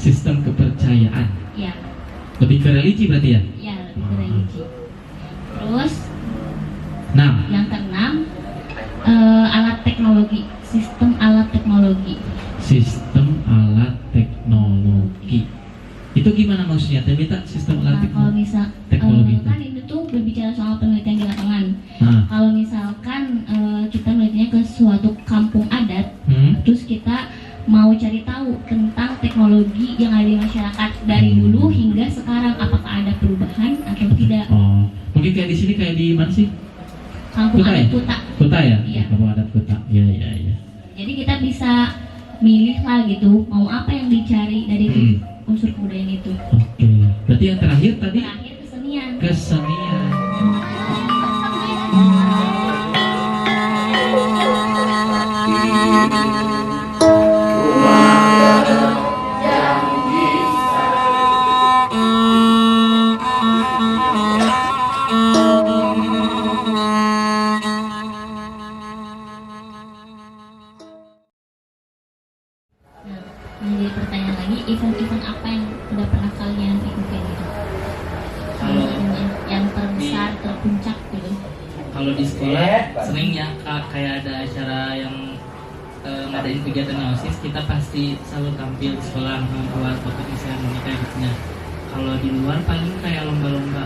sistem kepercayaan. Ya, Lebih ke religi berarti ya? ya lebih ke religi. Terus 6. yang keenam, alat teknologi, sistem alat teknologi. Sistem alat teknologi. Itu gimana maksudnya? Teh Mita, sistem alat Nah, kalau misal teknologi itu. kan itu tuh berbicara soal penelitian di lapangan. Nah, Kalau misalkan kita melihatnya ke suatu kampung adat, terus kita mau cari tahu tentang teknologi yang ada di masyarakat dari dulu hingga sekarang, apakah ada perubahan atau tidak. oh, mungkin kayak di sini kayak di mana sih? Kampung Kuta adat ya? Kuta. Kuta ya? Iya. Kampung adat Kuta. Iya, iya, iya. Jadi kita bisa milih lah gitu, mau apa yang dicari dari unsur kebudayaan itu. Oke. Berarti yang terakhir tadi Terakhir kesenian. kesenian. Nah, menjadi pertanyaan lagi, event-event apa yang udah pernah kalian ikutin gitu? Yang terbesar, terpuncak gitu. Kalau di sekolah sering ya kayak ada acara yang ngadain kegiatan OSIS, kita pasti selalu tampil di sekolah membuat foto seremoni kayak gitu ya. Kalau di luar paling kayak lomba-lomba.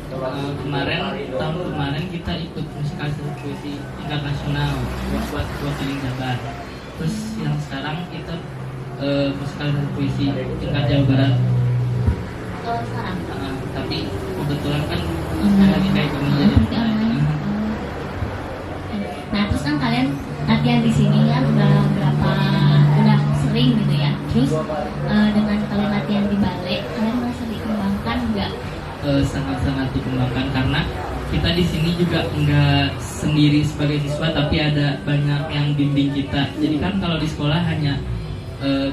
Tahun kemarin kita ikut musikalisasi puisi tingkat nasional buat keliling Jabar. Terus yang sekarang kita musikalisasi puisi tingkat Jawa Barat. Kalau sekarang? Tapi kebetulan kan Online. lagi kayak gini Seperti online. Nah, terus kan kalian latihan di sini kan udah sering gitu ya. Terus dengan kalian latihan di ballet, kalian merasa dikembangkan nggak? Sangat-sangat dikembangkan karena kita di sini juga nggak sendiri sebagai siswa, tapi ada banyak yang bimbing kita. Jadi kan kalau di sekolah hanya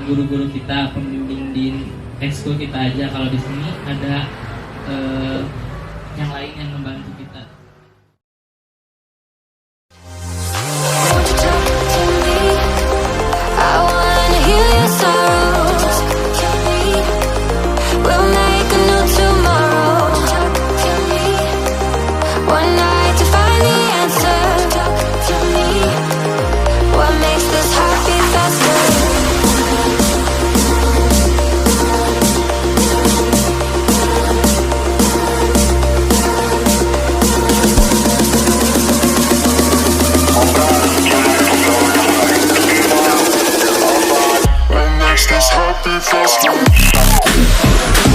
guru-guru kita, pembimbing di ekskul kita aja. Kalau di sini ada yang lain yang membantu kita. I wanna heal your sorrows. We'll make a new tomorrow. One night to find the answer. What makes this heart beat faster? What makes this heart beat faster?